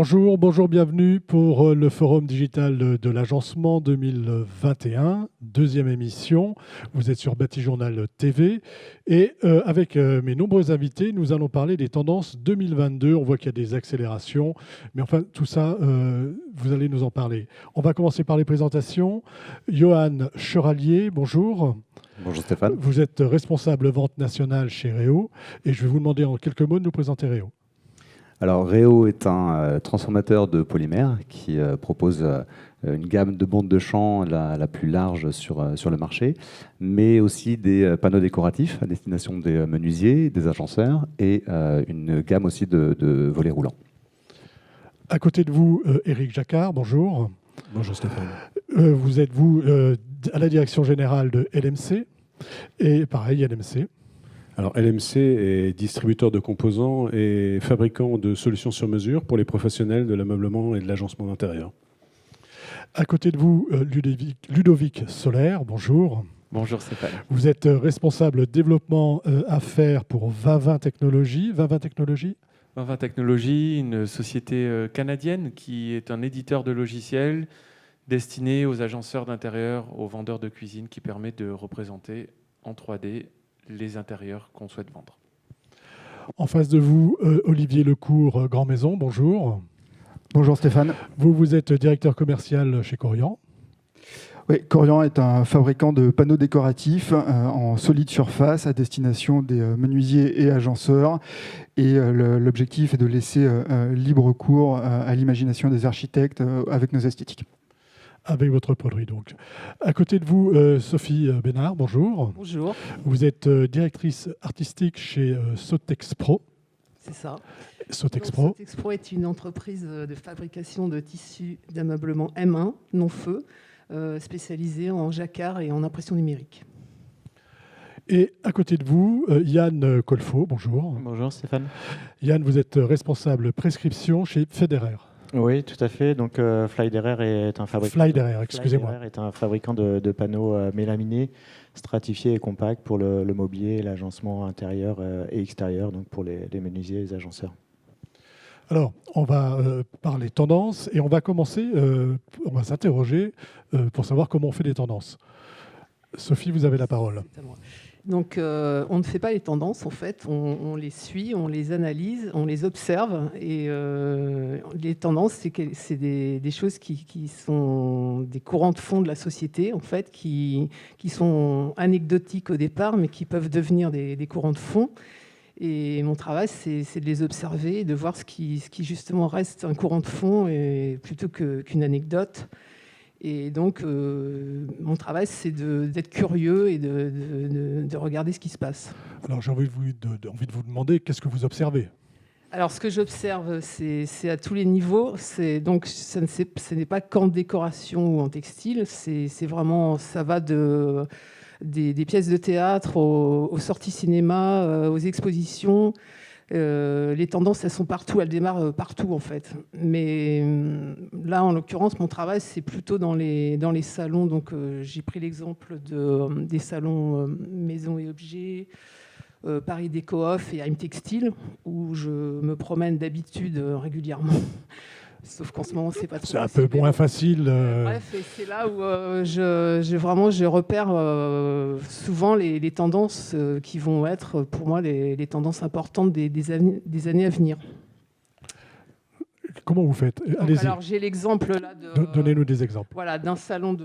Bonjour, bienvenue pour le Forum digital de l'agencement 2021, deuxième émission. Vous êtes sur Batijournal TV et avec mes nombreux invités, nous allons parler des tendances 2022. On voit qu'il y a des accélérations, mais enfin tout ça, vous allez nous en parler. On va commencer par les présentations. Johan Cheralier, bonjour. Bonjour Stéphane. Vous êtes responsable vente nationale chez Réo et je vais vous demander en quelques mots de nous présenter Réo. Alors Réo est un transformateur de polymères qui propose une gamme de bandes de champ la plus large sur le marché, mais aussi des panneaux décoratifs à destination des menuisiers, des agenceurs et une gamme aussi de volets roulants. À côté de vous, Éric Jacquard, bonjour. Bonjour Stéphane. Vous êtes à la direction générale de LMC et pareil LMC. Alors LMC est distributeur de composants et fabricant de solutions sur mesure pour les professionnels de l'ameublement et de l'agencement d'intérieur. À côté de vous, Ludovic Solaire, bonjour. Bonjour Stéphane. Vous êtes responsable développement affaires pour Vavin Technologies. Vavin Technologies Vavin Technologies, une société canadienne qui est un éditeur de logiciels destiné aux agenceurs d'intérieur, aux vendeurs de cuisine, qui permet de représenter en 3D les intérieurs qu'on souhaite vendre. En face de vous, Olivier Lecourt, Grand Maison, bonjour. Bonjour Stéphane. Vous êtes directeur commercial chez Corian. Oui, Corian est un fabricant de panneaux décoratifs en solide surface à destination des menuisiers et agenceurs. Et l'objectif est de laisser libre cours à l'imagination des architectes avec nos esthétiques. Avec votre produit, donc. À côté de vous, Sophie Bénard, bonjour. Bonjour. Vous êtes directrice artistique chez Sotexpro. C'est ça. Sotexpro. Sotexpro est une entreprise de fabrication de tissus d'ameublement M1, non-feu, spécialisée en jacquard et en impression numérique. Et à côté de vous, Yann Colfo, bonjour. Bonjour Stéphane. Yann, vous êtes responsable prescription chez Federer. Oui, tout à fait. Donc Flyderer est un fabricant. Flyderer, excusez-moi. Flyderer est un fabricant de panneaux mélaminés, stratifiés et compacts pour le mobilier, l'agencement intérieur et extérieur, donc pour les menuisiers et les agenceurs. Alors, on va parler tendances et on va commencer, on va s'interroger pour savoir comment on fait des tendances. Sophie, vous avez la parole. C'est à moi. Donc, on ne fait pas les tendances, en fait, on les suit, on les analyse, on les observe. Et les tendances, c'est des choses qui sont des courants de fond de la société, en fait, qui sont anecdotiques au départ, mais qui peuvent devenir des courants de fond. Et mon travail, c'est de les observer, de voir ce qui justement reste un courant de fond plutôt qu'une anecdote. Et donc, mon travail, c'est d'être curieux et de regarder ce qui se passe. Alors, j'ai envie de vous demander, qu'est-ce que vous observez ? Alors, ce que j'observe, c'est à tous les niveaux. Donc, ce n'est pas qu'en décoration ou en textile. C'est vraiment, ça va des pièces de théâtre aux sorties cinéma, aux expositions. Les tendances, elles sont partout, elles démarrent partout en fait. Mais là, en l'occurrence, mon travail, c'est plutôt dans les salons. Donc, j'ai pris l'exemple des salons Maison et Objets, Paris Déco-Off et I'm Textile, où je me promène d'habitude régulièrement. Sauf qu'en ce moment, c'est pas trop. C'est un peu moins facile. Bref, et c'est là où je repère souvent les tendances qui vont être, pour moi, les tendances importantes des années à venir. Comment vous faites ? Allez-y. Alors, j'ai l'exemple là Donnez-nous des exemples. Voilà, d'un salon.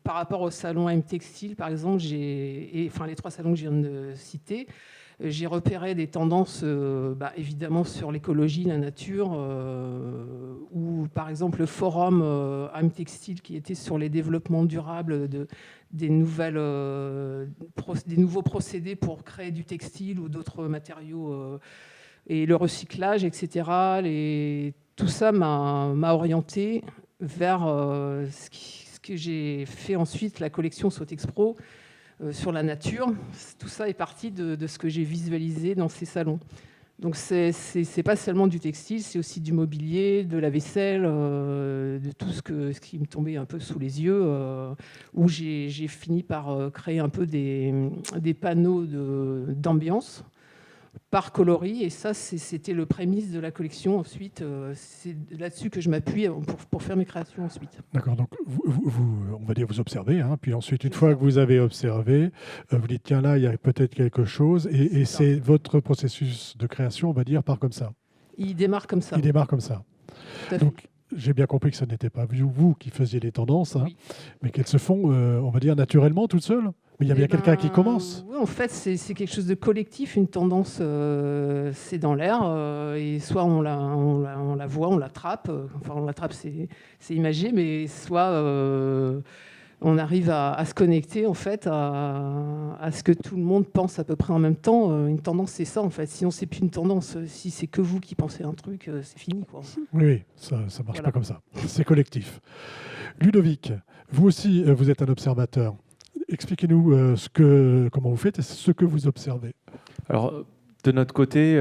Par rapport au salon M Textile, par exemple, les 3 salons que je viens de citer, j'ai repéré des tendances, évidemment, sur l'écologie, la nature, ou par exemple le forum M Textile qui était sur les développements durables des nouveaux procédés pour créer du textile ou d'autres matériaux, et le recyclage, etc. Tout ça m'a orienté vers ce que j'ai fait ensuite, la collection Sotexpro, sur la nature. Tout ça est parti de ce que j'ai visualisé dans ces salons. Donc c'est pas seulement du textile, c'est aussi du mobilier, de la vaisselle, de tout ce qui me tombait un peu sous les yeux, où j'ai fini par créer un peu des panneaux d'ambiance, par coloris. Et ça, c'était le prémisse de la collection. Ensuite, c'est là-dessus que je m'appuie pour faire mes créations ensuite. D'accord, donc on va dire vous observez, hein, puis ensuite, une fois que vous avez observé, vous dites, tiens, là, il y a peut-être quelque chose, et c'est votre processus de création, on va dire, part comme ça. Il démarre comme ça. Il démarre comme ça. Tout à fait. Donc, j'ai bien compris que ce n'était pas vous qui faisiez les tendances, hein, Oui. mais qu'elles se font, on va dire, naturellement, toutes seules. Mais il y a bien quelqu'un qui commence. Oui, en fait, c'est quelque chose de collectif. Une tendance, c'est dans l'air. Et soit on la voit, on l'attrape. Enfin, on l'attrape, c'est imagé, mais soit on arrive à se connecter en fait à ce que tout le monde pense à peu près en même temps. Une tendance, c'est ça en fait. Sinon, c'est plus une tendance. Si c'est que vous qui pensez un truc, c'est fini, quoi. Oui, ça ne marche Voilà. pas comme ça. C'est collectif. Ludovic, vous aussi, vous êtes un observateur. Expliquez-nous comment vous faites et ce que vous observez. Alors, de notre côté,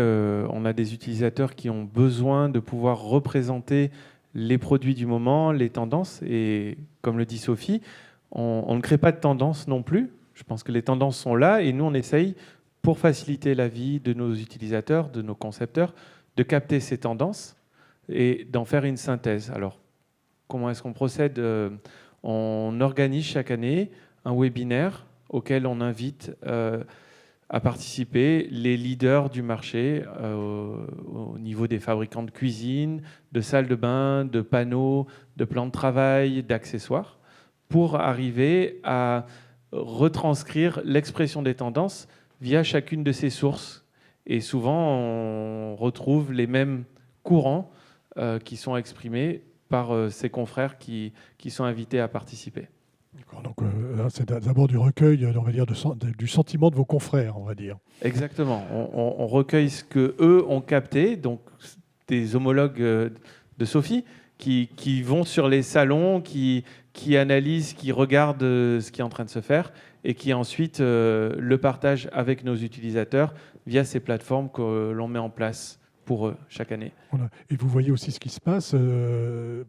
on a des utilisateurs qui ont besoin de pouvoir représenter les produits du moment, les tendances. Et comme le dit Sophie, on ne crée pas de tendances non plus. Je pense que les tendances sont là et nous, on essaye, pour faciliter la vie de nos utilisateurs, de nos concepteurs, de capter ces tendances et d'en faire une synthèse. Alors, comment est-ce qu'on procède ? On organise chaque année un webinaire auquel on invite à participer les leaders du marché au niveau des fabricants de cuisine, de salles de bain, de panneaux, de plans de travail, d'accessoires, pour arriver à retranscrire l'expression des tendances via chacune de ces sources. Et souvent, on retrouve les mêmes courants qui sont exprimés par ces confrères qui sont invités à participer. Donc là, c'est d'abord du recueil, on va dire, du sentiment de vos confrères, on va dire. Exactement. On recueille ce que eux ont capté, donc des homologues de Sophie qui vont sur les salons, qui analysent, qui regardent ce qui est en train de se faire et qui ensuite le partagent avec nos utilisateurs via ces plateformes que l'on met en place pour eux chaque année. Voilà. Et vous voyez aussi ce qui se passe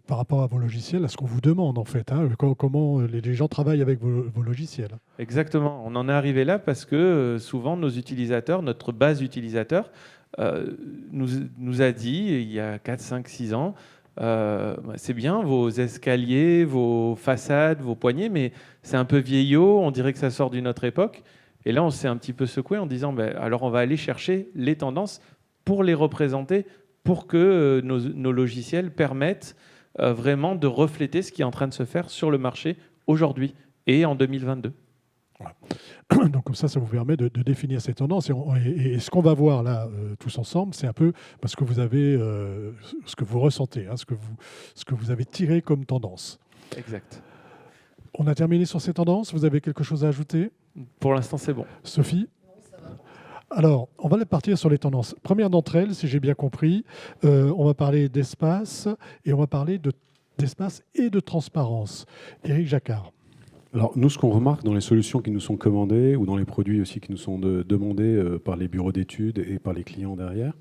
par rapport à vos logiciels, à ce qu'on vous demande en fait, hein, comment les gens travaillent avec vos logiciels. Exactement. On en est arrivé là parce que souvent nos utilisateurs, notre base utilisateur, nous a dit il y a 4, 5, 6 ans, c'est bien vos escaliers, vos façades, vos poignées, mais c'est un peu vieillot, on dirait que ça sort d'une autre époque. Et là, on s'est un petit peu secoué en disant alors on va aller chercher les tendances pour les représenter, pour que nos logiciels permettent vraiment de refléter ce qui est en train de se faire sur le marché aujourd'hui et en 2022. Voilà. Donc comme ça vous permet de définir ces tendances. Et ce qu'on va voir là, tous ensemble, c'est un peu parce que vous avez ce que vous ressentez, hein, ce que vous avez tiré comme tendance. Exact. On a terminé sur ces tendances. Vous avez quelque chose à ajouter ? Pour l'instant, c'est bon. Sophie ? Alors, on va partir sur les tendances. Première d'entre elles, si j'ai bien compris, on va parler d'espace et on va parler d'espace et de transparence. Éric Jacquard. Alors, nous, ce qu'on remarque dans les solutions qui nous sont commandées ou dans les produits aussi qui nous sont demandés par les bureaux d'études et par les clients derrière,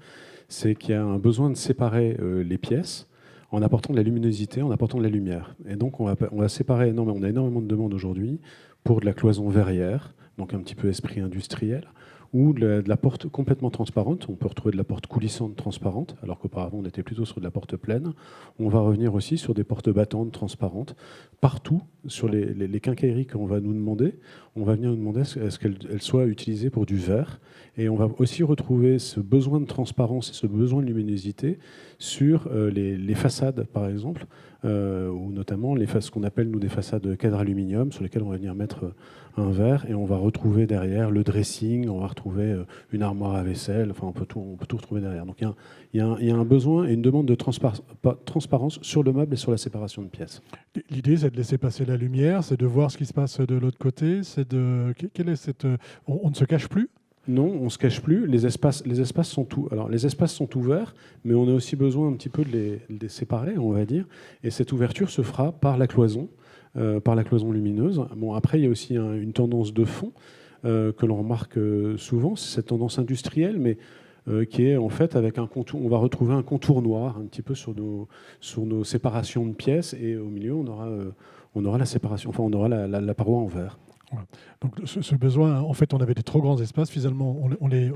c'est qu'il y a un besoin de séparer les pièces en apportant de la luminosité, en apportant de la lumière. Et donc, on va séparer énormément. On a énormément de demandes aujourd'hui pour de la cloison verrière, donc un petit peu esprit industriel, ou de la porte complètement transparente. On peut retrouver de la porte coulissante transparente, alors qu'auparavant on était plutôt sur de la porte pleine. On va revenir aussi sur des portes battantes transparentes. Partout, sur les quincailleries qu'on va nous demander, on va venir nous demander à ce qu'elles soient utilisées pour du verre. Et on va aussi retrouver ce besoin de transparence et ce besoin de luminosité sur les façades, par exemple, ou notamment ce qu'on appelle nous des façades cadre aluminium, sur lesquelles on va venir mettre un verre, et on va retrouver derrière le dressing, on va retrouver une armoire à vaisselle, enfin on peut tout retrouver derrière. Donc il y a un besoin et une demande de transparence sur le meuble et sur la séparation de pièces. L'idée, c'est de laisser passer la lumière, c'est de voir ce qui se passe de l'autre côté. On ne se cache plus ? Non, on ne se cache plus. Les espaces sont les espaces sont ouverts, mais on a aussi besoin un petit peu de les séparer, on va dire. Et cette ouverture se fera par la cloison lumineuse. Bon, après, il y a aussi une tendance de fond que l'on remarque souvent. C'est cette tendance industrielle, mais qui est en fait avec un contour. On va retrouver un contour noir un petit peu sur nos séparations de pièces, et au milieu, on aura la séparation. Enfin, on aura la paroi en verre. Donc ce besoin, en fait, on avait des trop grands espaces, finalement, on les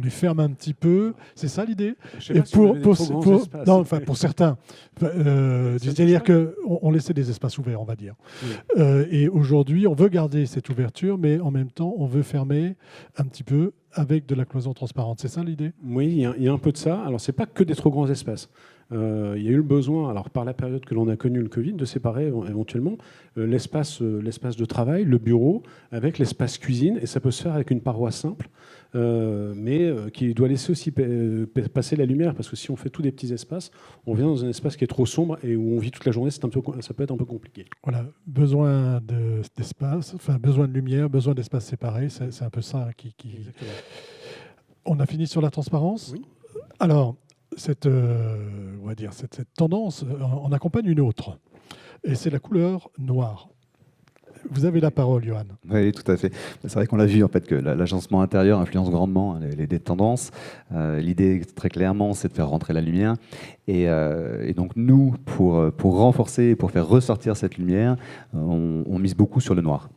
ferme un petit peu. C'est ça l'idée? Je sais pas si on avait des trop grands espaces. Non, enfin, pour certains. C'est-à-dire qu'on laissait des espaces ouverts, on va dire. Oui. Et aujourd'hui, on veut garder cette ouverture, mais en même temps, on veut fermer un petit peu avec de la cloison transparente. C'est ça l'idée? Oui, il y a un peu de ça. Alors, c'est pas que des trop grands espaces. Il y a eu le besoin, alors par la période que l'on a connue le Covid, de séparer éventuellement l'espace de travail, le bureau, avec l'espace cuisine, et ça peut se faire avec une paroi simple, mais qui doit laisser aussi passer la lumière, parce que si on fait tous des petits espaces, on vient dans un espace qui est trop sombre et où on vit toute la journée, ça peut être un peu compliqué. Voilà, besoin d'espace, enfin besoin de lumière, besoin d'espace séparé, c'est un peu ça qui... Exactement. On a fini sur la transparence. Oui. Alors, cette tendance en accompagne une autre, et c'est la couleur noire. Vous avez la parole, Johan. Oui, tout à fait. C'est vrai qu'on l'a vu en fait que l'agencement intérieur influence grandement les tendances. L'idée très clairement, c'est de faire rentrer la lumière. Et donc nous, pour renforcer, pour faire ressortir cette lumière, on mise beaucoup sur le noir.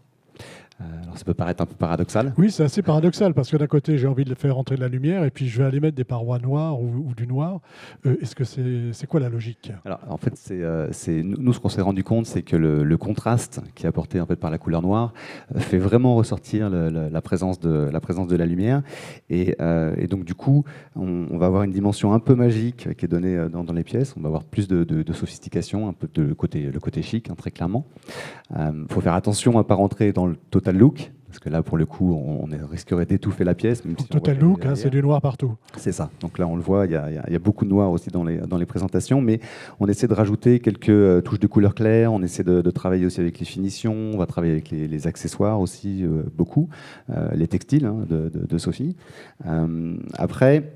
Alors ça peut paraître un peu paradoxal. Oui, c'est assez paradoxal parce que d'un côté, j'ai envie de faire entrer de la lumière et puis je vais aller mettre des parois noires ou du noir. Est-ce que c'est quoi la logique? Alors en fait, nous ce qu'on s'est rendu compte, c'est que le contraste qui est apporté en fait par la couleur noire fait vraiment ressortir la présence de la lumière. Et donc du coup, on va avoir une dimension un peu magique qui est donnée dans les pièces. On va avoir plus de sophistication, un peu le côté chic, hein, très clairement. Faut faire attention à ne pas rentrer dans le total look, parce que là, pour le coup, on risquerait d'étouffer la pièce. Même si total look, hein, c'est du noir partout. C'est ça. Donc là, on le voit, il y a beaucoup de noir aussi dans les présentations, mais on essaie de rajouter quelques touches de couleur claire, on essaie de travailler aussi avec les finitions, on va travailler avec les accessoires aussi, beaucoup, les textiles hein, de Sophie. Après,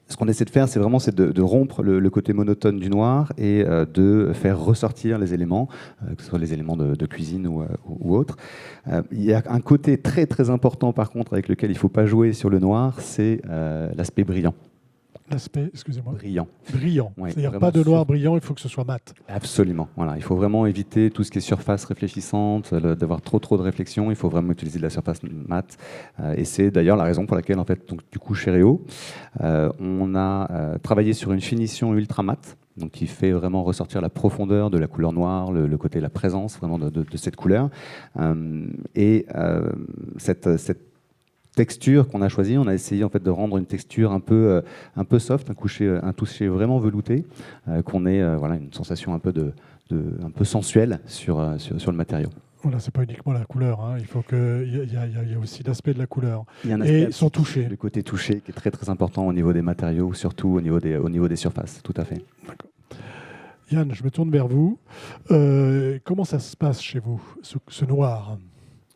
ce qu'on essaie de faire, c'est de rompre le côté monotone du noir et de faire ressortir les éléments, que ce soit les éléments de cuisine ou autres. Il y a un côté très très important par contre avec lequel il ne faut pas jouer sur le noir, c'est l'aspect brillant. L'aspect, excusez-moi. Brillant. Brillant. Oui, c'est-à-dire pas de noir brillant, il faut que ce soit mat. Absolument. Voilà. Il faut vraiment éviter tout ce qui est surface réfléchissante, d'avoir trop de réflexion. Il faut vraiment utiliser de la surface mat. Et c'est d'ailleurs la raison pour laquelle, en fait, donc, du coup, chez Réo, on a travaillé sur une finition ultra mat, donc qui fait vraiment ressortir la profondeur de la couleur noire, le côté, la présence vraiment de cette couleur. Cette texture qu'on a choisie, on a essayé en fait de rendre une texture un peu soft, un toucher vraiment velouté, qu'on ait une sensation un peu sensuelle sur le matériau. Voilà, c'est pas uniquement la couleur, hein. Il faut il y a aussi l'aspect de la couleur. Il y a un et son toucher. Le côté touché qui est très très important au niveau des matériaux, surtout au niveau des surfaces, tout à fait. D'accord. Yann, je me tourne vers vous. Comment ça se passe chez vous, ce noir?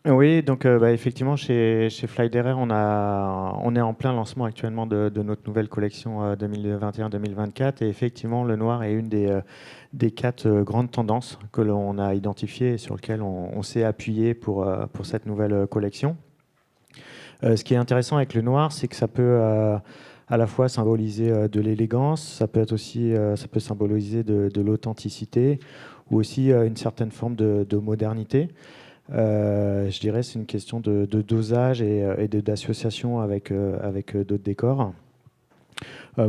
Oui, donc effectivement, chez Flydairer, on est en plein lancement actuellement de notre nouvelle collection 2021-2024. Et effectivement, le noir est une des 4 grandes tendances que l'on a identifiées et sur lesquelles on s'est appuyé pour cette nouvelle collection. Ce qui est intéressant avec le noir, c'est que ça peut à la fois symboliser de l'élégance, ça peut symboliser de l'authenticité ou aussi une certaine forme de modernité. Je dirais c'est une question de dosage et d'association avec d'autres décors.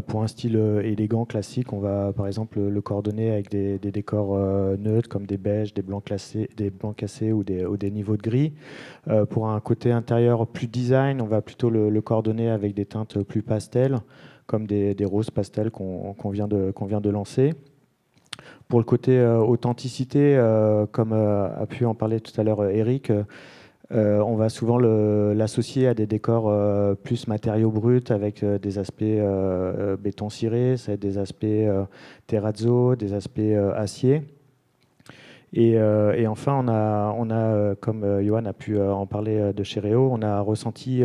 Pour un style élégant, classique, on va par exemple le coordonner avec des décors neutres comme des beiges, des blancs cassés ou des niveaux de gris. Pour un côté intérieur plus design, on va plutôt le coordonner avec des teintes plus pastel, comme des roses pastel qu'on vient de lancer. Pour le côté authenticité, comme a pu en parler tout à l'heure Eric, on va souvent l'associer à des décors plus matériaux bruts avec des aspects béton ciré, des aspects terrazzo, des aspects acier. Et enfin, on a comme Johan a pu en parler de chez Réo, on a ressenti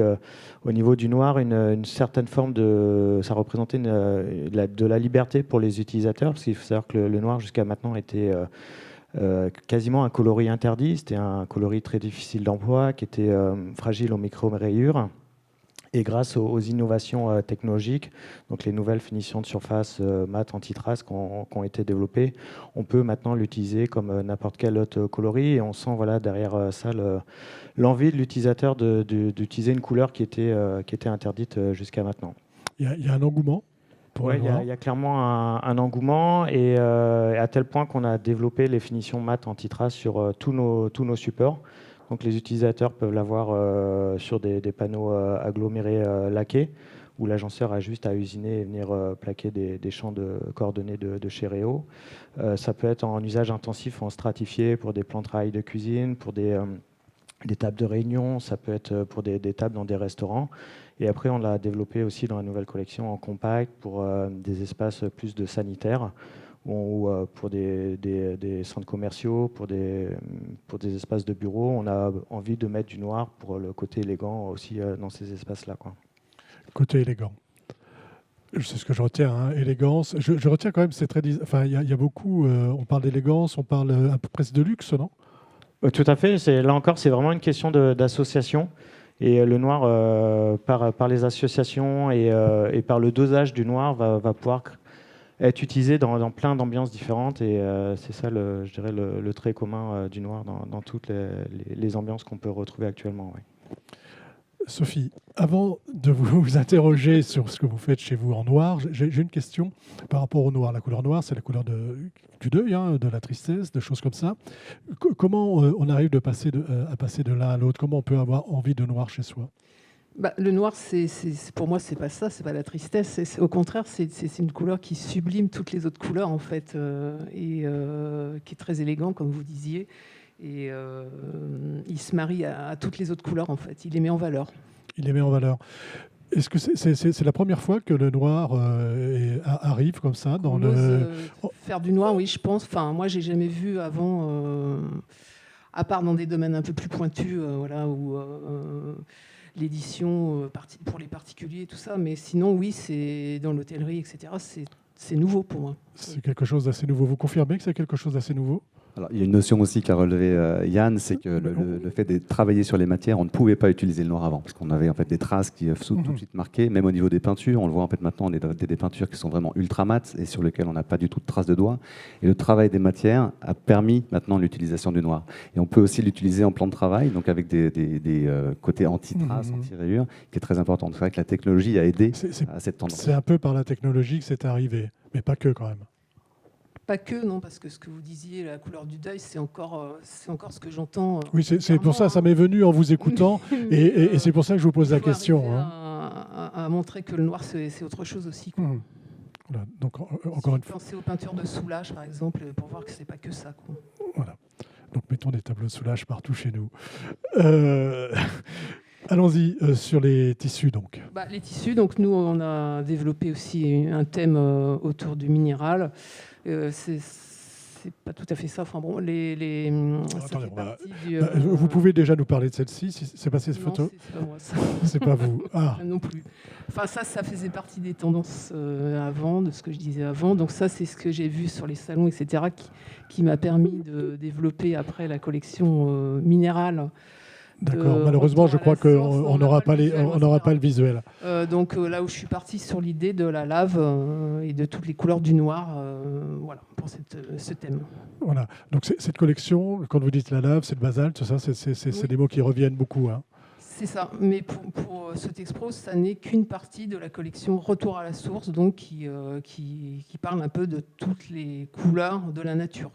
au niveau du noir une certaine forme ça représentait de la liberté pour les utilisateurs, parce qu'il faut savoir que le noir jusqu'à maintenant était quasiment un coloris interdit. C'était un coloris très difficile d'emploi, qui était fragile aux micro-rayures. Et grâce aux innovations technologiques, donc les nouvelles finitions de surface mat anti-trace qui ont été développées, on peut maintenant l'utiliser comme n'importe quel autre coloris. Et on sent derrière ça l'envie de l'utilisateur d'utiliser une couleur qui était interdite jusqu'à maintenant. Il y a un engouement pour Oui, le noir. il y a clairement un engouement, et à tel point qu'on a développé les finitions mat anti-trace sur tous nos supports. Donc les utilisateurs peuvent l'avoir sur des panneaux agglomérés laqués, où l'agenceur a juste à usiner et venir plaquer des champs de coordonnées de chez Réo. Ça peut être en usage intensif, en stratifié, pour des plans de travail de cuisine, pour des tables de réunion, ça peut être pour des tables dans des restaurants. Et après, on l'a développé aussi dans la nouvelle collection en compact pour des espaces plus de sanitaires, ou pour des centres commerciaux, pour des espaces de bureau. On a envie de mettre du noir pour le côté élégant aussi dans ces espaces-là, quoi. Côté élégant. C'est ce que je retiens, hein, élégance. Je retiens quand même, c'est très... Enfin, il y a beaucoup... on parle d'élégance, on parle un peu presque de luxe, non ? Tout à fait. Là encore, c'est vraiment une question d'association. Et le noir, par les associations et par le dosage du noir, va pouvoir être utilisé dans plein d'ambiances différentes. Et c'est ça, je dirais, le trait commun du noir dans toutes les ambiances qu'on peut retrouver actuellement. Oui. Sophie, avant de vous interroger sur ce que vous faites chez vous en noir, j'ai une question par rapport au noir. La couleur noire, c'est la couleur du deuil, hein, de la tristesse, de choses comme ça. Comment on arrive à passer de l'un à l'autre ? Comment on peut avoir envie de noir chez soi ? Le noir, pour moi, c'est pas ça, c'est pas la tristesse. Au contraire, c'est une couleur qui sublime toutes les autres couleurs, en fait, et qui est très élégant, comme vous disiez. Et il se marie à toutes les autres couleurs, en fait. Il les met en valeur. Il les met en valeur. Est-ce que c'est la première fois que le noir arrive comme ça dans faire du noir, oui, je pense. Enfin, moi, j'ai jamais vu avant, à part dans des domaines un peu plus pointus, voilà, où l'édition pour les particuliers, tout ça. Mais sinon, oui, c'est dans l'hôtellerie, etc. C'est nouveau pour moi. C'est quelque chose d'assez nouveau. Vous confirmez que c'est quelque chose d'assez nouveau ? Alors, il y a une notion aussi qu'a relevé Yann, c'est que le fait de travailler sur les matières, on ne pouvait pas utiliser le noir avant, parce qu'on avait en fait des traces qui sont tout de suite marquées, même au niveau des peintures. On le voit en fait maintenant, on est des peintures qui sont vraiment ultra mates et sur lesquelles on n'a pas du tout de traces de doigts. Et le travail des matières a permis maintenant l'utilisation du noir. Et on peut aussi l'utiliser en plan de travail, donc avec des côtés anti-traces, anti-rayures, qui est très important. C'est vrai que la technologie a aidé à cette tendance. C'est un peu par la technologie que c'est arrivé, mais pas que quand même. Pas que, non, parce que ce que vous disiez, la couleur du deuil, c'est encore ce que j'entends. Oui, c'est pour ça m'est venu en vous écoutant, et c'est pour ça que je vous pose la question. À montrer que le noir, c'est autre chose aussi. Quoi. Voilà, donc, encore une fois. Pensez aux peintures de Soulages, par exemple, pour voir que c'est pas que ça. Quoi. Voilà. Donc, mettons des tableaux de Soulages partout chez nous. Allons-y sur les tissus, donc. Les tissus, donc nous, on a développé aussi un thème autour du minéral. C'est pas tout à fait ça. Enfin bon, attendez, vous pouvez déjà nous parler de celle-ci. C'est pas cette photo ? C'est pas moi, ça. C'est pas vous. Ah. Non plus. Enfin, ça faisait partie des tendances avant, de ce que je disais avant. Donc ça, c'est ce que j'ai vu sur les salons, etc., qui m'a permis de développer après la collection minérale. D'accord. Malheureusement, je crois qu'on n'aura pas le visuel. Donc là où je suis partie sur l'idée de la lave et de toutes les couleurs du noir, voilà, pour ce thème. Voilà. Donc cette collection, quand vous dites la lave, c'est le basalte, ça, c'est des mots qui reviennent beaucoup. Hein. C'est ça. Mais pour ce Texpro, ça n'est qu'une partie de la collection Retour à la source, donc qui parle un peu de toutes les couleurs de la nature.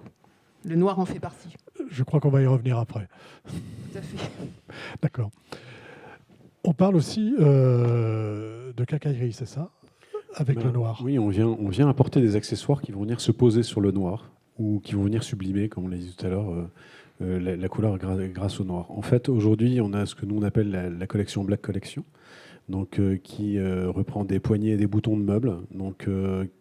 Le noir en fait partie. Je crois qu'on va y revenir après. Tout à fait. D'accord. On parle aussi de quincaillerie, c'est ça ? Avec le noir. Oui, on vient apporter des accessoires qui vont venir se poser sur le noir ou qui vont venir sublimer, comme on l'a dit tout à l'heure, la couleur grâce au noir. En fait, aujourd'hui, on a ce que nous on appelle la collection Black Collection, donc qui reprend des poignées et des boutons de meubles, donc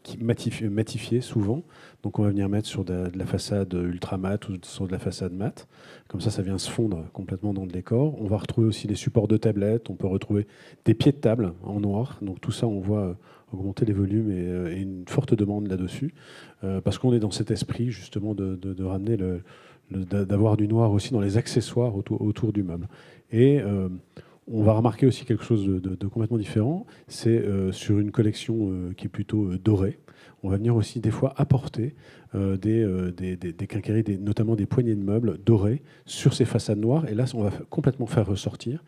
qui matifiés souvent. Donc on va venir mettre sur de la façade ultra mat ou sur de la façade mat. Comme ça vient se fondre complètement dans le décor. On va retrouver aussi des supports de tablettes. On peut retrouver des pieds de table en noir. Donc tout ça, on voit augmenter les volumes et une forte demande là-dessus, parce qu'on est dans cet esprit justement de ramener d'avoir du noir aussi dans les accessoires autour du meuble. Et on va remarquer aussi quelque chose de complètement différent. C'est sur une collection qui est plutôt dorée. On va venir aussi des fois apporter des quincailleries, notamment des poignées de meubles dorées sur ces façades noires. Et là, on va complètement faire ressortir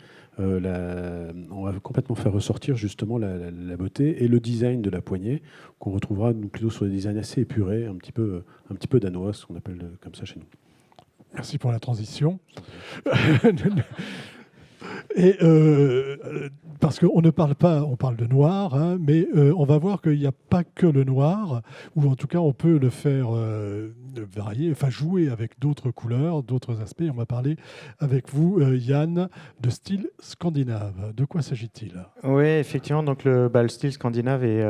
justement la beauté et le design de la poignée qu'on retrouvera plutôt sur des designs assez épurés, un petit peu danois, ce qu'on appelle comme ça chez nous. Merci pour la transition. Et parce qu'on ne parle pas, on parle de noir, hein, mais on va voir qu'il n'y a pas que le noir, ou en tout cas on peut le faire varier, enfin jouer avec d'autres couleurs, d'autres aspects. On va parler avec vous, Yann, de style scandinave. De quoi s'agit-il? Oui, effectivement, donc le style scandinave est...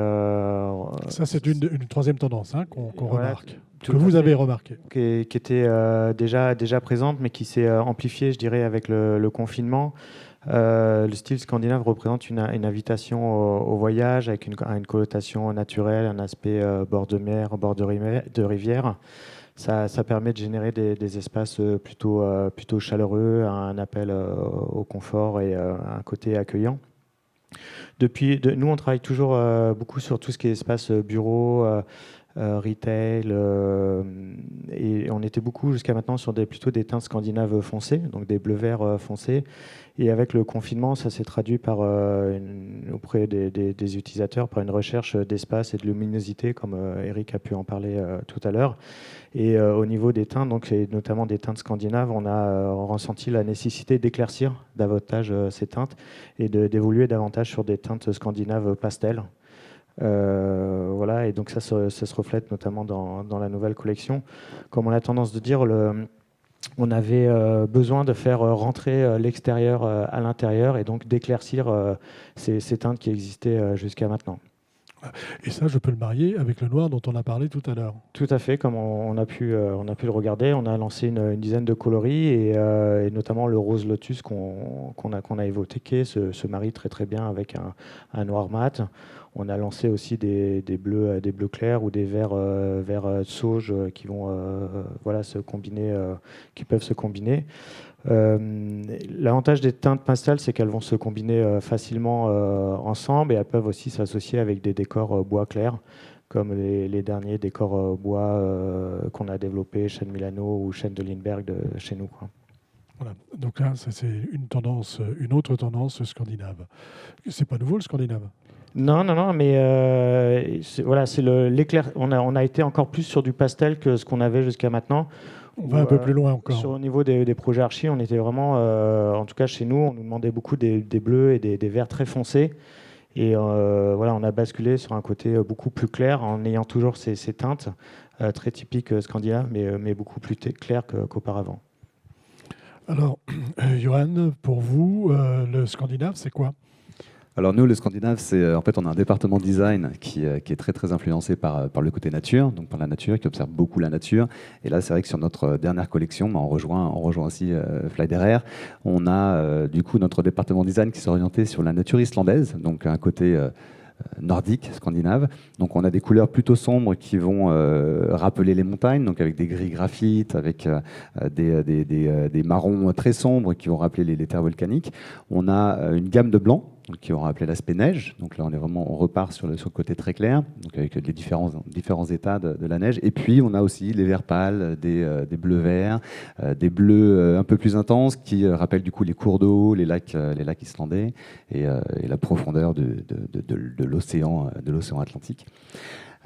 Ça, c'est une troisième tendance hein, qu'on voilà, remarque, que vous avez remarqué. qui était déjà présente, mais qui s'est amplifiée, je dirais, avec le confinement. Le style scandinave représente une invitation au voyage avec une connotation naturelle, un aspect bord de mer, bord de rivière. Ça permet de générer des espaces plutôt chaleureux, un appel au confort et un côté accueillant. Nous, on travaille toujours beaucoup sur tout ce qui est espace bureau, retail, et on était beaucoup jusqu'à maintenant sur plutôt des teintes scandinaves foncées, donc des bleus-verts foncés. Et avec le confinement, ça s'est traduit auprès des utilisateurs par une recherche d'espace et de luminosité, comme Eric a pu en parler tout à l'heure. Et au niveau des teintes, donc, et notamment des teintes scandinaves, on a ressenti la nécessité d'éclaircir davantage ces teintes et d'évoluer davantage sur des teintes scandinaves pastel. Voilà, et donc ça se reflète notamment dans la nouvelle collection. Comme on a tendance de dire, on avait besoin de faire rentrer l'extérieur à l'intérieur et donc d'éclaircir ces teintes qui existaient jusqu'à maintenant. Et ça, je peux le marier avec le noir dont on a parlé tout à l'heure. Tout à fait, comme on a pu le regarder, on a lancé une dizaine de coloris et notamment le rose lotus qu'on a évoqué se marie très très bien avec un noir mat. On a lancé aussi des bleus clairs ou des verts sauge qui vont se combiner, qui peuvent se combiner. L'avantage des teintes pastel, c'est qu'elles vont se combiner facilement ensemble et elles peuvent aussi s'associer avec des décors bois clairs, comme les derniers décors bois qu'on a développés, chêne Milano ou chêne de Lindbergh chez nous, quoi. Voilà. Donc là, ça, c'est une autre tendance scandinave. C'est pas nouveau le scandinave. Non, mais c'est l'éclair. On a été encore plus sur du pastel que ce qu'on avait jusqu'à maintenant. On va un peu plus loin encore. Au niveau des projets archi, on était vraiment, en tout cas chez nous, on nous demandait beaucoup des bleus et des verts très foncés. Et on a basculé sur un côté beaucoup plus clair en ayant toujours ces teintes très typiques scandinaves, mais beaucoup plus claires qu'auparavant. Alors, Johan, pour vous, le scandinave, c'est quoi ? Alors nous, le scandinave, c'est en fait on a un département design qui est très très influencé par le côté nature, donc par la nature, qui observe beaucoup la nature. Et là, c'est vrai que sur notre dernière collection, on rejoint aussi Flyderer. On a du coup notre département design qui s'est orienté sur la nature islandaise, donc un côté nordique, scandinave. Donc on a des couleurs plutôt sombres qui vont rappeler les montagnes, donc avec des gris graphite, avec des marrons très sombres qui vont rappeler les terres volcaniques. On a une gamme de blancs qui vont rappeler l'aspect neige. Donc là on repart sur le côté très clair, donc avec les différents états de la neige. Et puis on a aussi les verts pâles, des bleus verts, des bleus un peu plus intenses qui rappellent du coup les cours d'eau, les lacs islandais et la profondeur de l'océan Atlantique.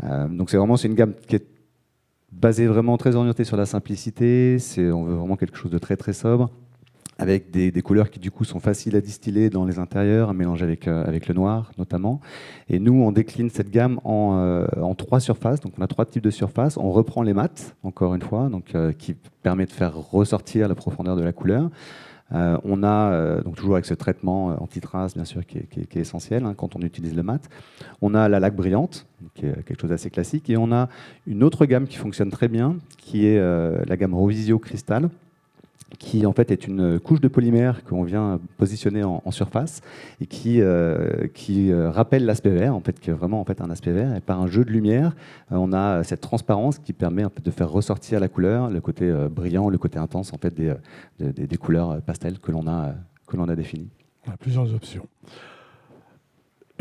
Donc c'est une gamme qui est basée vraiment très orientée sur la simplicité. On veut vraiment quelque chose de très très sobre, avec des couleurs qui du coup sont faciles à distiller dans les intérieurs, à mélanger avec le noir notamment. Et nous, on décline cette gamme en 3 surfaces. Donc on a 3 types de surfaces. On reprend les mats, encore une fois, donc, qui permet de faire ressortir la profondeur de la couleur. On a, donc toujours avec ce traitement anti-trace, bien sûr, qui est essentiel quand on utilise le mat. On a la laque brillante, qui est quelque chose d'assez classique. Et on a une autre gamme qui fonctionne très bien, qui est la gamme Rovisio Crystal, qui en fait est une couche de polymère qu'on vient positionner en surface et qui rappelle l'aspect vert, en fait, qui est vraiment en fait un aspect vert. Et par un jeu de lumière, on a cette transparence qui permet en fait, de faire ressortir la couleur, le côté brillant, le côté intense en fait des couleurs pastel que l'on a définies. On a plusieurs options.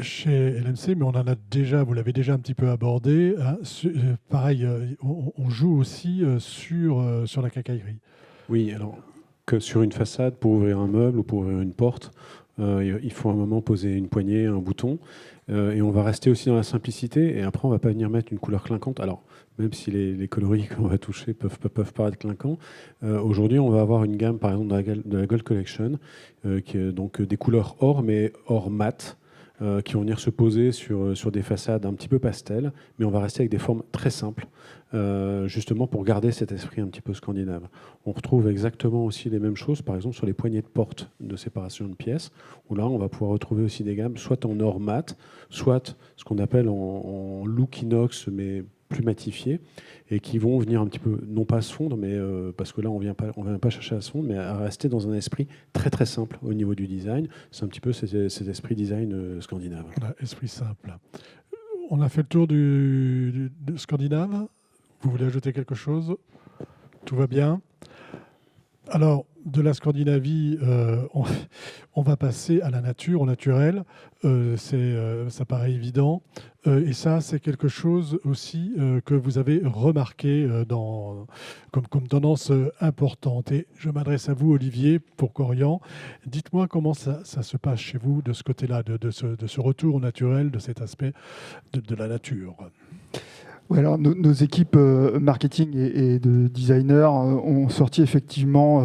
Chez LMC, mais on en a déjà, vous l'avez déjà un petit peu abordé. Hein, pareil, on joue aussi sur la quincaillerie. Oui, alors que sur une façade, pour ouvrir un meuble ou pour ouvrir une porte, il faut à un moment poser une poignée, un bouton, et on va rester aussi dans la simplicité. Et après, on ne va pas venir mettre une couleur clinquante. Alors, même si les coloris qu'on va toucher peuvent paraître clinquants, aujourd'hui, on va avoir une gamme, par exemple, de la Gold Collection, qui est donc des couleurs or, mais or mat, qui vont venir se poser sur des façades un petit peu pastel, mais on va rester avec des formes très simples, justement pour garder cet esprit un petit peu scandinave. On retrouve exactement aussi les mêmes choses, par exemple sur les poignées de porte de séparation de pièces, où là on va pouvoir retrouver aussi des gammes, soit en or mat, soit ce qu'on appelle en look inox, mais plus matifié, et qui vont venir un petit peu, non pas se fondre, mais parce que là on vient pas chercher à se fondre, mais à rester dans un esprit très très simple au niveau du design. C'est un petit peu cet esprit design scandinave. Voilà, esprit simple. On a fait le tour du scandinave. Vous voulez ajouter quelque chose? Tout va bien. Alors, de la Scandinavie, on va passer à la nature, au naturel. Ça paraît évident. Et ça, c'est quelque chose aussi que vous avez remarqué comme tendance importante. Et je m'adresse à vous, Olivier, pour Corian. Dites-moi comment ça se passe chez vous de ce côté-là, de ce retour au naturel, de cet aspect de la nature. Oui, alors nos équipes marketing et de designers ont sorti effectivement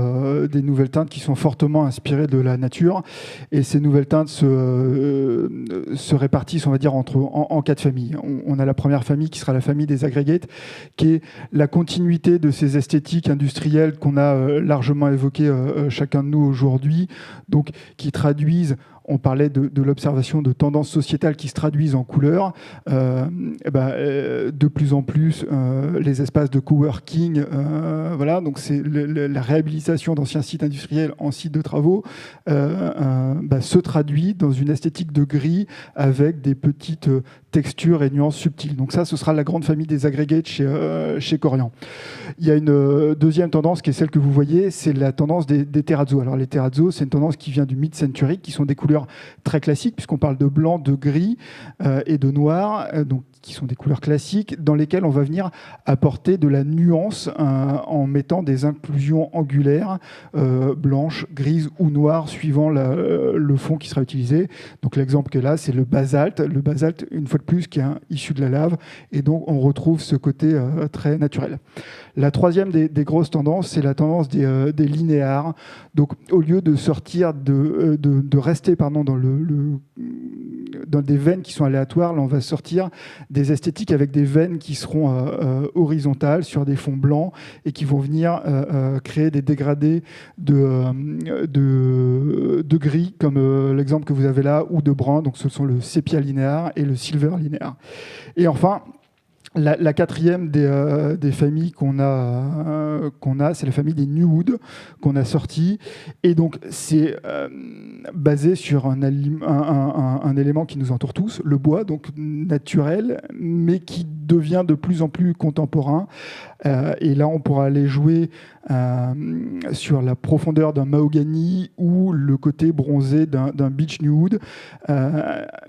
des nouvelles teintes qui sont fortement inspirées de la nature. Et ces nouvelles teintes se répartissent, on va dire, en quatre familles. On a la première famille qui sera la famille des aggregates, qui est la continuité de ces esthétiques industrielles qu'on a largement évoquées chacun de nous aujourd'hui, donc qui traduisent. On parlait de l'observation de tendances sociétales qui se traduisent en couleurs. De plus en plus, les espaces de coworking, voilà, donc c'est la réhabilitation d'anciens sites industriels en sites de travaux, se traduit dans une esthétique de gris avec des petites textures et nuances subtiles. Donc ça, ce sera la grande famille des aggregates chez Corian. Il y a une deuxième tendance qui est celle que vous voyez, c'est la tendance des terrazzo. Alors les terrazzo, c'est une tendance qui vient du mid-century, qui sont des couleurs très classiques, puisqu'on parle de blanc, de gris et de noir, donc qui sont des couleurs classiques, dans lesquelles on va venir apporter de la nuance en mettant des inclusions angulaires, blanches, grises ou noires, suivant le fond qui sera utilisé. Donc l'exemple qui est là, c'est le basalte. Le basalte, une fois de plus, qui est issu de la lave, et donc on retrouve ce côté très naturel. La troisième des grosses tendances, c'est la tendance des linéaires. Donc au lieu de sortir, de rester dans des veines qui sont aléatoires, là on va sortir des esthétiques avec des veines qui seront horizontales sur des fonds blancs et qui vont venir créer des dégradés de gris, comme l'exemple que vous avez là, ou de brun. Donc ce sont le sépia linéaire et le silver linéaire. Et enfin, la quatrième des familles qu'on a, c'est la famille des New Wood qu'on a sorti. Et donc, c'est basé sur un élément qui nous entoure tous, le bois, donc naturel, mais qui devient de plus en plus contemporain. Et là, on pourra aller jouer sur la profondeur d'un mahogany ou le côté bronzé d'un beech New Wood,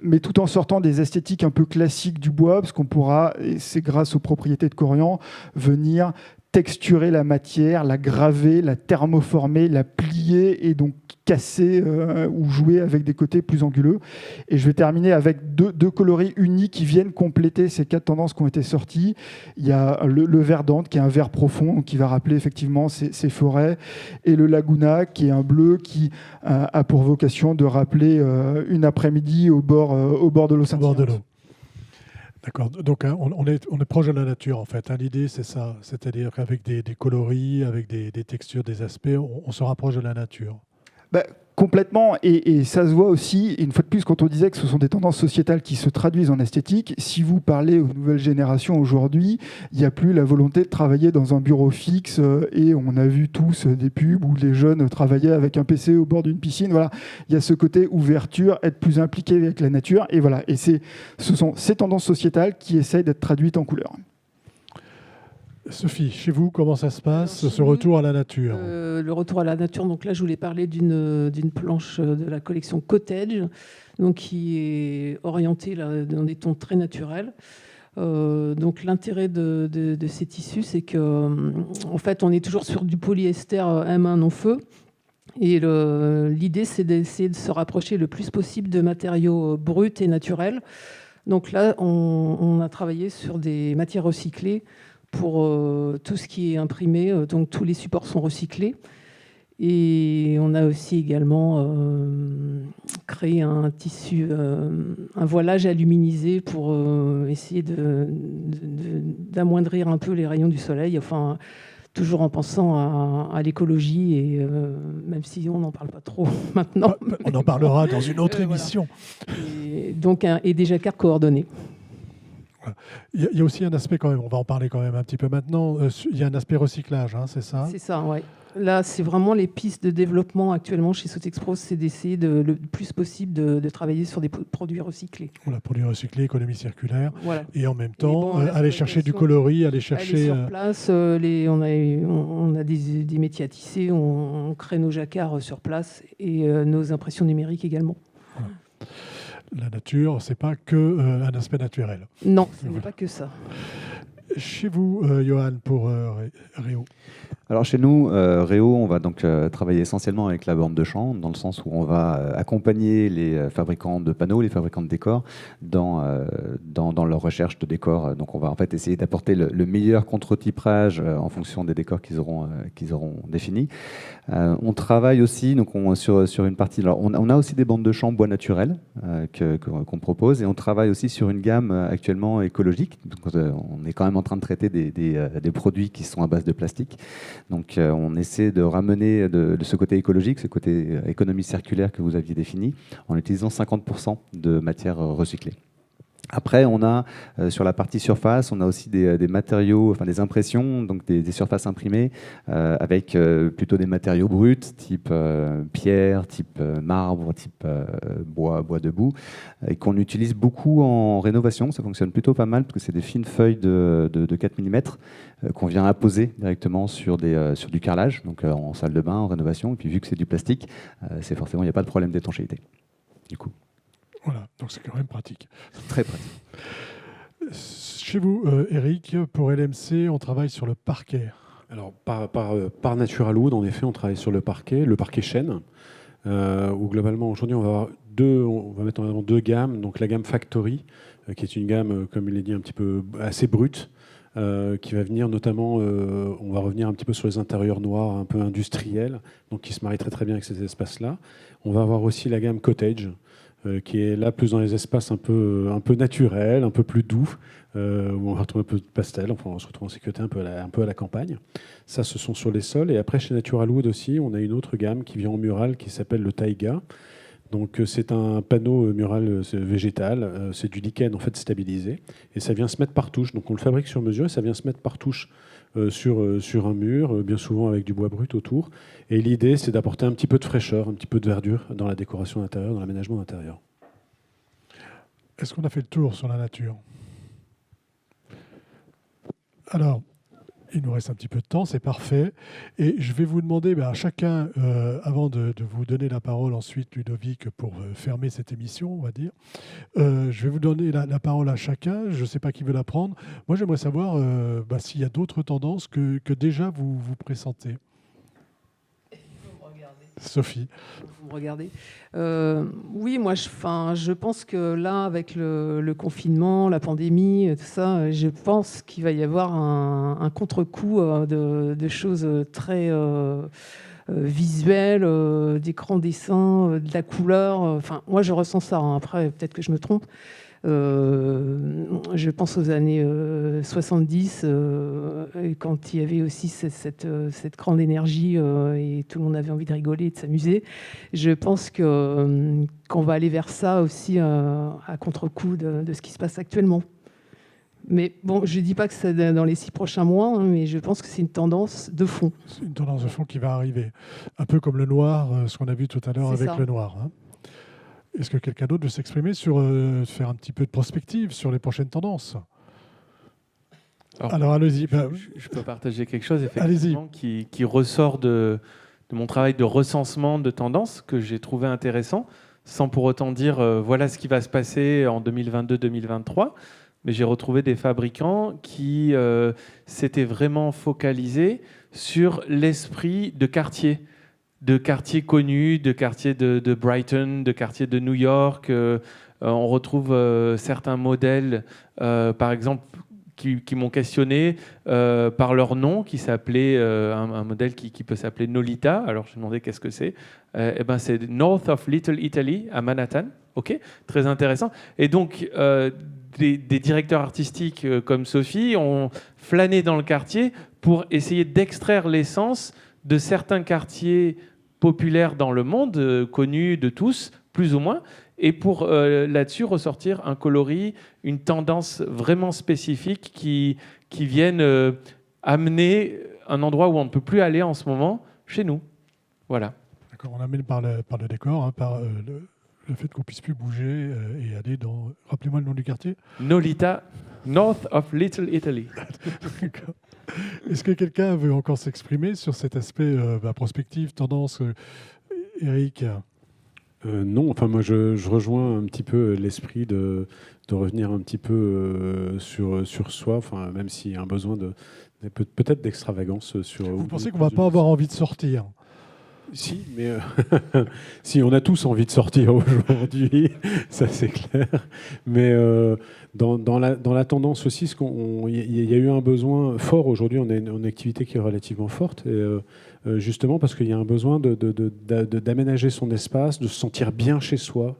mais tout en sortant des esthétiques un peu classiques du bois, parce qu'on pourra, et c'est grâce aux propriétés de Corian, venir texturer la matière, la graver, la thermoformer, la plier et donc casser ou jouer avec des côtés plus anguleux. Et je vais terminer avec deux coloris unis qui viennent compléter ces quatre tendances qui ont été sorties. Il y a le verdant, qui est un vert profond, qui va rappeler effectivement ces forêts, et le laguna, qui est un bleu qui a pour vocation de rappeler une après-midi au bord de l'eau Saint-Hyacinthe. D'accord, donc on est proche de la nature en fait. L'idée c'est ça, c'est-à-dire qu'avec des coloris, avec des textures, des aspects, on se rapproche de la nature. Complètement, et ça se voit aussi, une fois de plus, quand on disait que ce sont des tendances sociétales qui se traduisent en esthétique. Si vous parlez aux nouvelles générations aujourd'hui, il n'y a plus la volonté de travailler dans un bureau fixe, et on a vu tous des pubs où les jeunes travaillaient avec un PC au bord d'une piscine. Voilà, il y a ce côté ouverture, être plus impliqué avec la nature, et voilà. Et ce sont ces tendances sociétales qui essayent d'être traduites en couleurs. Sophie, chez vous, comment ça se passe, ce retour à la nature? le retour à la nature, donc là, je voulais parler d'une planche de la collection Cottage, donc qui est orientée là, dans des tons très naturels. Donc l'intérêt de ces tissus, c'est que en fait, on est toujours sur du polyester M1 non-feu. Et l'idée, c'est d'essayer de se rapprocher le plus possible de matériaux bruts et naturels. Donc là, on a travaillé sur des matières recyclées pour tout ce qui est imprimé. Donc tous les supports sont recyclés. Et on a aussi également créé un tissu, un voilage aluminisé pour essayer d'amoindrir un peu les rayons du soleil. Enfin, toujours en pensant à l'écologie, et même si on n'en parle pas trop maintenant. On en parlera dans une autre émission. Voilà. Et des jacquards coordonnés. Il y a aussi un aspect quand même, on va en parler quand même un petit peu maintenant, il y a un aspect recyclage, hein, c'est ça ? C'est ça, oui. Là, c'est vraiment les pistes de développement actuellement chez Sotexpro, c'est d'essayer le plus possible de travailler sur des produits recyclés. Voilà, produits recyclés, économie circulaire, voilà. Et en même temps, aller chercher du coloris, aller chercher... Aller sur place, on a des métiers à tisser, on crée nos jacquards sur place et nos impressions numériques également. Voilà. La nature, c'est pas que un aspect naturel. Non, ce n'est pas que ça. Chez vous, Johan, pour Réo. Alors chez nous, Réo, on va donc travailler essentiellement avec la borne de champ, dans le sens où on va accompagner les fabricants de panneaux, les fabricants de décors, dans leur recherche de décors. Donc on va en fait essayer d'apporter le meilleur contre-typage en fonction des décors qu'ils auront définis. On travaille aussi donc sur une partie. Alors on a aussi des bandes de champ bois naturel qu'on propose, et on travaille aussi sur une gamme actuellement écologique. Donc, on est quand même en train de traiter des produits qui sont à base de plastique. Donc on essaie de ramener de ce côté écologique, ce côté économie circulaire que vous aviez défini, en utilisant 50% de matières recyclées. Après, on a sur la partie surface, on a aussi des matériaux, enfin des impressions, donc des surfaces imprimées avec plutôt des matériaux bruts, type pierre, type marbre, type bois debout, et qu'on utilise beaucoup en rénovation. Ça fonctionne plutôt pas mal parce que c'est des fines feuilles de 4 mm qu'on vient apposer directement sur du carrelage, donc en salle de bain, en rénovation. Et puis vu que c'est du plastique, c'est forcément, il n'y a pas de problème d'étanchéité. Du coup. Voilà, donc c'est quand même pratique. Très pratique. Chez vous, Eric, pour LMC, on travaille sur le parquet. Alors, par Natural Wood, en effet, on travaille sur le parquet chêne, où globalement, aujourd'hui, on va mettre en avant deux gammes. Donc, la gamme Factory, qui est une gamme, comme il est dit, un petit peu assez brute, qui va venir notamment, on va revenir un petit peu sur les intérieurs noirs, un peu industriels, donc qui se marie très très bien avec ces espaces-là. On va avoir aussi la gamme Cottage, qui est là plus dans les espaces un peu naturels, un peu plus doux, où on va retrouver un peu de pastel, enfin on se retrouve en sécurité un peu à la campagne. Ça, ce sont sur les sols. Et après, chez Natural Wood aussi, on a une autre gamme qui vient en mural qui s'appelle le Taiga. Donc c'est un panneau mural végétal, c'est du lichen en fait stabilisé, et ça vient se mettre par touche. Donc on le fabrique sur mesure et ça vient se mettre par touche sur un mur, bien souvent avec du bois brut autour. Et l'idée, c'est d'apporter un petit peu de fraîcheur, un petit peu de verdure dans la décoration intérieure, dans l'aménagement intérieur. Est-ce qu'on a fait le tour sur la nature ? Alors, il nous reste un petit peu de temps, c'est parfait. Et je vais vous demander à chacun, avant de vous donner la parole ensuite, Ludovic, pour fermer cette émission, on va dire, je vais vous donner la parole à chacun. Je ne sais pas qui veut la prendre. Moi, j'aimerais savoir s'il y a d'autres tendances que déjà vous pressentez. Sophie. Vous me regardez. Oui, moi, je pense que là, avec le confinement, la pandémie, tout ça, je pense qu'il va y avoir un contre-coup de choses très visuelles, d'écran dessin, de la couleur. Enfin, moi, je ressens ça. Hein. Après, peut-être que je me trompe. Je pense aux années 70, quand il y avait aussi cette grande énergie et tout le monde avait envie de rigoler et de s'amuser. Je pense qu'on va aller vers ça aussi à contre-coup de ce qui se passe actuellement. Mais bon, je ne dis pas que c'est dans les 6 prochains mois, hein, mais je pense que c'est une tendance de fond. C'est une tendance de fond qui va arriver. Un peu comme le noir, ce qu'on a vu tout à l'heure avec le noir. Hein. Est-ce que quelqu'un d'autre veut s'exprimer sur faire un petit peu de prospective sur les prochaines tendances ? Alors allez-y. Je peux partager quelque chose Allez-y. effectivement qui ressort de mon travail de recensement de tendances que j'ai trouvé intéressant, sans pour autant dire voilà ce qui va se passer en 2022-2023. Mais j'ai retrouvé des fabricants qui s'étaient vraiment focalisés sur l'esprit de quartiers connus, de quartiers de Brighton, de quartiers de New York. On retrouve certains modèles, par exemple, qui m'ont questionné par leur nom, qui s'appelait un modèle qui peut s'appeler Nolita. Alors je me demandais qu'est-ce que c'est. C'est North of Little Italy à Manhattan. Ok, très intéressant. Et donc des directeurs artistiques comme Sophie ont flâné dans le quartier pour essayer d'extraire l'essence de certains quartiers populaires dans le monde, connus de tous, plus ou moins, et pour là-dessus ressortir un coloris, une tendance vraiment spécifique qui viennent amener un endroit où on ne peut plus aller en ce moment, chez nous. Voilà. D'accord, on amène par le décor, hein, par le fait qu'on puisse plus bouger et aller dans... Rappelez-moi le nom du quartier. Nolita, North of Little Italy. D'accord. Est-ce que quelqu'un veut encore s'exprimer sur cet aspect prospective, tendance Eric? Non, enfin moi je rejoins un petit peu l'esprit de revenir un petit peu sur soi, enfin même s'il y a un besoin peut-être d'extravagance sur. Vous pensez qu'on va pas avoir envie de sortir? Si, mais si on a tous envie de sortir aujourd'hui, ça c'est clair. Mais dans la tendance aussi, il y a eu un besoin fort aujourd'hui. On a une activité qui est relativement forte, et justement parce qu'il y a un besoin d'aménager son espace, de se sentir bien chez soi,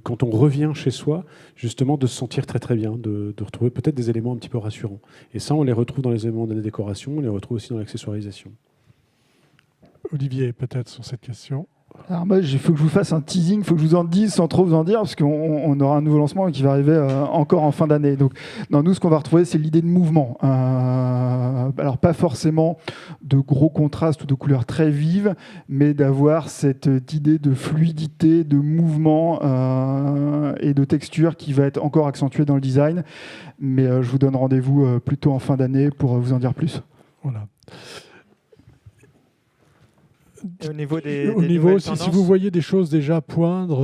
quand on revient chez soi, justement de se sentir très très bien, de retrouver peut-être des éléments un petit peu rassurants. Et ça, on les retrouve dans les éléments de la décoration, on les retrouve aussi dans l'accessoirisation. Olivier, peut-être sur cette question. Alors moi, il faut que je vous fasse un teasing, il faut que je vous en dise sans trop vous en dire, parce qu'on aura un nouveau lancement qui va arriver encore en fin d'année. Donc, nous, ce qu'on va retrouver, c'est l'idée de mouvement. Alors, pas forcément de gros contrastes ou de couleurs très vives, mais d'avoir cette idée de fluidité, de mouvement et de texture qui va être encore accentuée dans le design. Mais je vous donne rendez-vous plutôt en fin d'année pour vous en dire plus. Voilà. Et au niveau si vous voyez des choses déjà poindre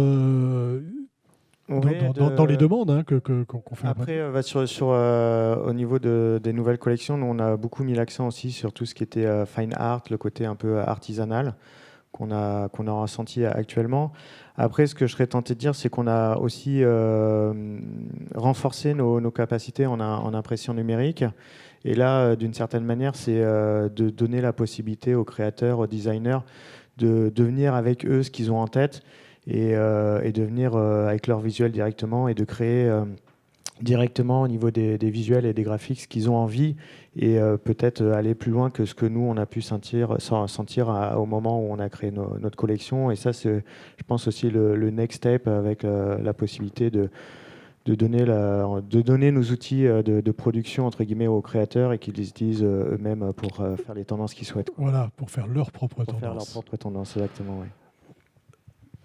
dans les demandes qu'on fait. Après, au niveau des nouvelles collections, nous, on a beaucoup mis l'accent aussi sur tout ce qui était fine art, le côté un peu artisanal qu'on a ressenti actuellement. Après, ce que je serais tenté de dire, c'est qu'on a aussi renforcé nos capacités en impression numérique. Et là, d'une certaine manière, c'est de donner la possibilité aux créateurs, aux designers, de venir avec eux ce qu'ils ont en tête et de venir avec leur visuel directement et de créer directement au niveau des visuels et des graphiques ce qu'ils ont envie et peut-être aller plus loin que ce que nous, on a pu sentir au moment où on a créé notre collection. Et ça, c'est, je pense, aussi le next step avec la possibilité de donner nos outils de production entre guillemets aux créateurs et qu'ils les utilisent eux-mêmes pour faire les tendances qu'ils souhaitent. Voilà, pour faire leur propre tendance. Faire leur propre tendance, exactement, oui.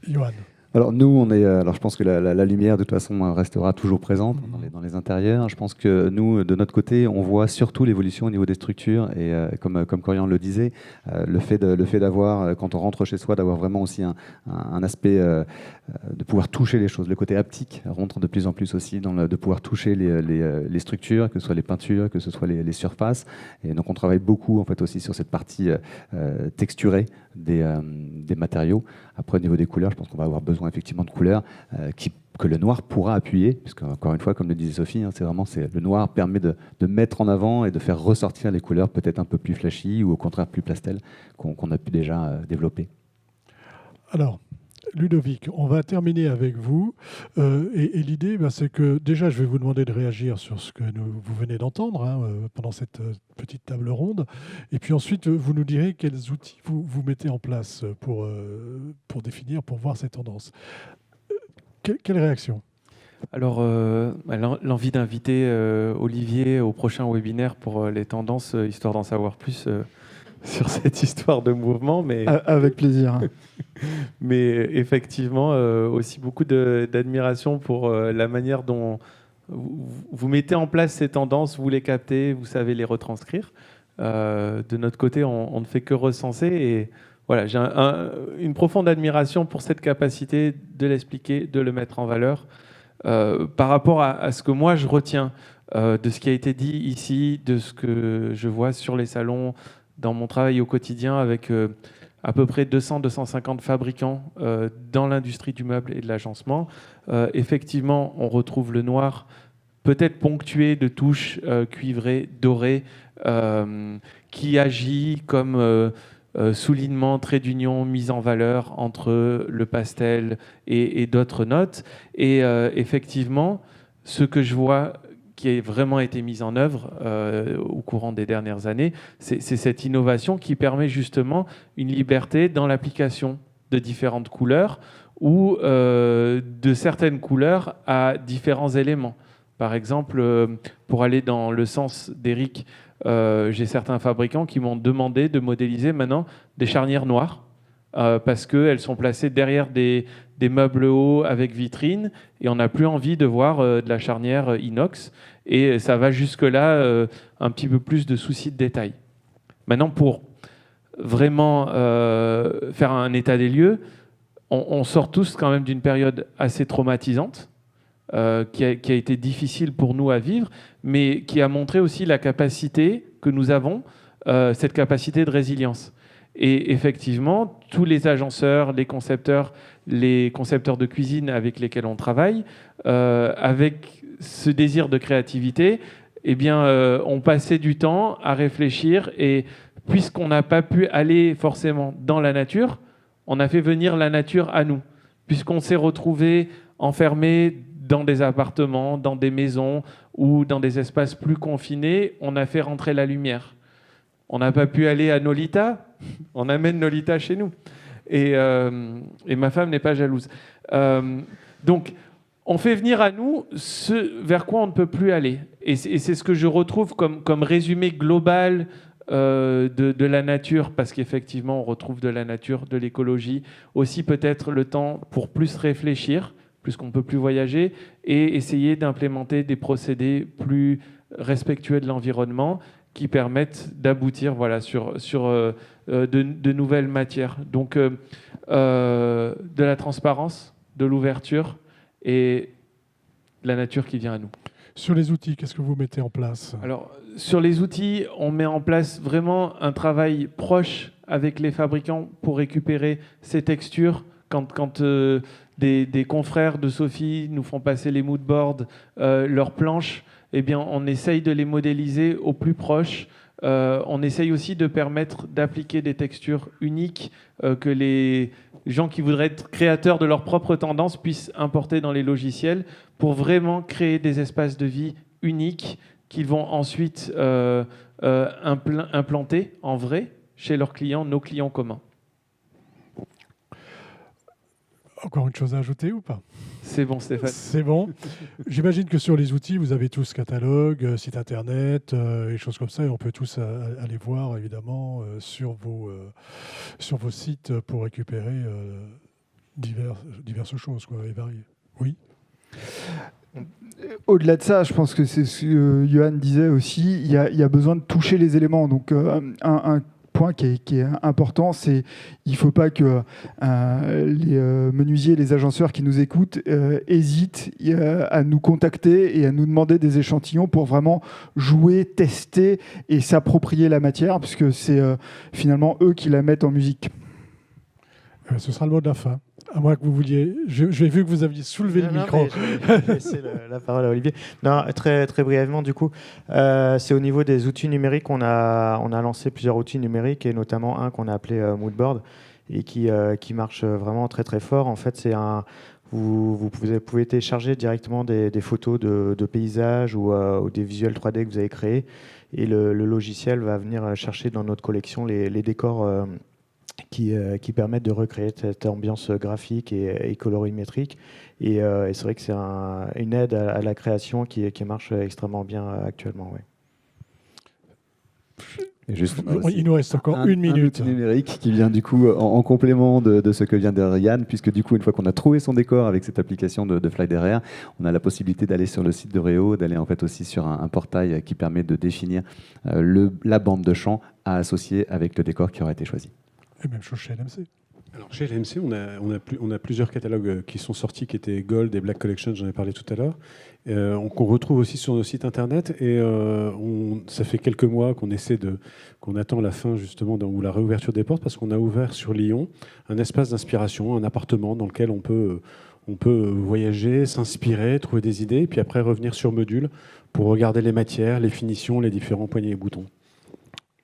Johan. Alors nous, je pense que la lumière de toute façon restera toujours présente dans les intérieurs. Je pense que nous, de notre côté, on voit surtout l'évolution au niveau des structures et comme Corian le disait, le fait d'avoir, quand on rentre chez soi, d'avoir vraiment aussi un aspect de pouvoir toucher les choses. Le côté haptique rentre de plus en plus aussi de pouvoir toucher les structures, que ce soit les peintures, que ce soit les surfaces. Et donc on travaille beaucoup en fait aussi sur cette partie texturée des matériaux. Après, au niveau des couleurs, je pense qu'on va avoir besoin effectivement de couleurs que le noir pourra appuyer, puisque encore une fois, comme le disait Sophie, le noir permet de mettre en avant et de faire ressortir les couleurs peut-être un peu plus flashy ou au contraire plus pastel qu'on a pu déjà développer. Alors, Ludovic, on va terminer avec vous. Et l'idée, c'est que déjà, je vais vous demander de réagir sur ce que vous venez d'entendre pendant cette petite table ronde. Et puis ensuite, vous nous direz quels outils vous mettez en place pour définir, pour voir ces tendances. Quelle réaction ? Alors, l'envie d'inviter Olivier au prochain webinaire pour les tendances, histoire d'en savoir plus sur cette histoire de mouvement. Mais... Avec plaisir. Mais effectivement, aussi beaucoup d'admiration pour la manière dont vous mettez en place ces tendances, vous les captez, vous savez les retranscrire. De notre côté, on ne fait que recenser. Et voilà, j'ai une profonde admiration pour cette capacité de l'expliquer, de le mettre en valeur. Par rapport à ce que moi je retiens de ce qui a été dit ici, de ce que je vois sur les salons, dans mon travail au quotidien avec à peu près 200-250 fabricants dans l'industrie du meuble et de l'agencement. Effectivement, on retrouve le noir, peut-être ponctué de touches cuivrées, dorées, qui agit comme soulignement, trait d'union, mise en valeur entre le pastel et d'autres notes. Et effectivement, ce que je vois qui a vraiment été mis en œuvre au courant des dernières années, c'est cette innovation qui permet justement une liberté dans l'application de différentes couleurs ou de certaines couleurs à différents éléments. Par exemple, pour aller dans le sens d'Eric, j'ai certains fabricants qui m'ont demandé de modéliser maintenant des charnières noires parce qu'elles sont placées derrière des meubles hauts avec vitrine et on n'a plus envie de voir de la charnière inox. Et ça va jusque-là, un petit peu plus de soucis de détail. Maintenant, pour vraiment faire un état des lieux, on sort tous quand même d'une période assez traumatisante, qui a été difficile pour nous à vivre, mais qui a montré aussi la capacité que nous avons, cette capacité de résilience. Et effectivement, tous les agenceurs, les concepteurs de cuisine avec lesquels on travaille, avec ce désir de créativité, eh bien, on passait du temps à réfléchir et puisqu'on n'a pas pu aller forcément dans la nature, on a fait venir la nature à nous. Puisqu'on s'est retrouvé enfermé dans des appartements, dans des maisons ou dans des espaces plus confinés, on a fait rentrer la lumière. On n'a pas pu aller à Nolita, on amène Nolita chez nous. Et ma femme n'est pas jalouse. Donc, on fait venir à nous ce vers quoi on ne peut plus aller. Et c'est ce que je retrouve comme résumé global de la nature, parce qu'effectivement, on retrouve de la nature, de l'écologie, aussi peut-être le temps pour plus réfléchir, puisqu'on ne peut plus voyager, et essayer d'implémenter des procédés plus respectueux de l'environnement qui permettent d'aboutir sur de nouvelles matières. Donc, de la transparence, de l'ouverture, et la nature qui vient à nous. Sur les outils, qu'est-ce que vous mettez en place ? Alors, sur les outils, on met en place vraiment un travail proche avec les fabricants pour récupérer ces textures. Quand des confrères de Sophie nous font passer les moodboards, leurs planches, eh bien, on essaye de les modéliser au plus proche. On essaye aussi de permettre d'appliquer des textures uniques que les gens qui voudraient être créateurs de leur propre tendance puissent importer dans les logiciels pour vraiment créer des espaces de vie uniques qu'ils vont ensuite implanter en vrai chez leurs clients, nos clients communs. Encore une chose à ajouter ou pas ? C'est bon, Stéphane. C'est bon. J'imagine que sur les outils, vous avez tous catalogue, site internet, et choses comme ça, et on peut tous aller voir évidemment sur vos sites pour récupérer diverses choses, quoi, et variées. Oui. Au-delà de ça, je pense que c'est ce que Johan disait aussi, il y a besoin de toucher les éléments. Donc un point qui est important, c'est il ne faut pas que les menuisiers, les agenceurs qui nous écoutent hésitent à nous contacter et à nous demander des échantillons pour vraiment jouer, tester et s'approprier la matière, puisque c'est finalement eux qui la mettent en musique. Ce sera le mot de la fin. À moins que vous vouliez... J'ai vu que vous aviez soulevé le micro. Je vais laisser la parole à Olivier. Non, très, très brièvement, du coup, c'est au niveau des outils numériques. On a lancé plusieurs outils numériques, et notamment un qu'on a appelé Moodboard, et qui marche vraiment très, très fort. En fait, c'est vous pouvez télécharger directement des photos de paysages ou des visuels 3D que vous avez créés, et le logiciel va venir chercher dans notre collection les décors qui permettent de recréer cette ambiance graphique et colorimétrique. Et c'est vrai que c'est une aide à la création qui marche extrêmement bien actuellement. Ouais. Et juste, on a aussi Il nous reste encore un une minute. outil numérique qui vient du coup en complément de ce que vient de dire Yann, puisque du coup, une fois qu'on a trouvé son décor avec cette application de FlyDRR, on a la possibilité d'aller sur le site de Réo, d'aller en fait aussi sur un portail qui permet de définir la bande de champ à associer avec le décor qui aura été choisi. Et même chose chez LMC. Alors, chez LMC, on a plusieurs catalogues qui sont sortis, qui étaient Gold et Black Collection, j'en ai parlé tout à l'heure, qu'on retrouve aussi sur nos sites internet. Et ça fait quelques mois qu'on attend la fin justement ou la réouverture des portes, parce qu'on a ouvert sur Lyon un espace d'inspiration, un appartement dans lequel on peut voyager, s'inspirer, trouver des idées, et puis après revenir sur Module pour regarder les matières, les finitions, les différents poignées et boutons.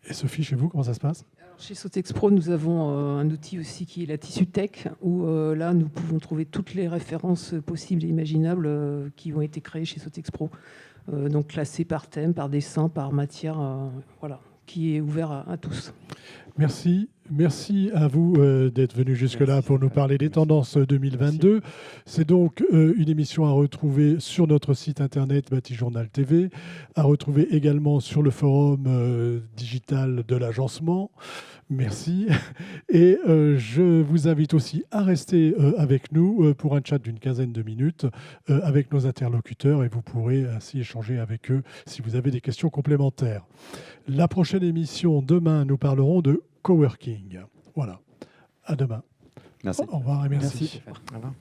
Et Sophie, chez vous, comment ça se passe ? Chez Sotexpro, nous avons un outil aussi qui est la Tissu Tech, où là, nous pouvons trouver toutes les références possibles et imaginables qui ont été créées chez Sotexpro. Donc classées par thème, par dessin, par matière, voilà, qui est ouvert à tous. Merci. Merci à vous d'être venus jusque-là pour nous parler des tendances 2022. Merci. C'est donc une émission à retrouver sur notre site internet Batijournal TV, à retrouver également sur le forum digital de l'agencement. Merci. Et je vous invite aussi à rester avec nous pour un chat d'une quinzaine de minutes avec nos interlocuteurs, et vous pourrez ainsi échanger avec eux si vous avez des questions complémentaires. La prochaine émission, demain, nous parlerons de coworking. Voilà. À demain. Merci. Au revoir et merci. Au revoir.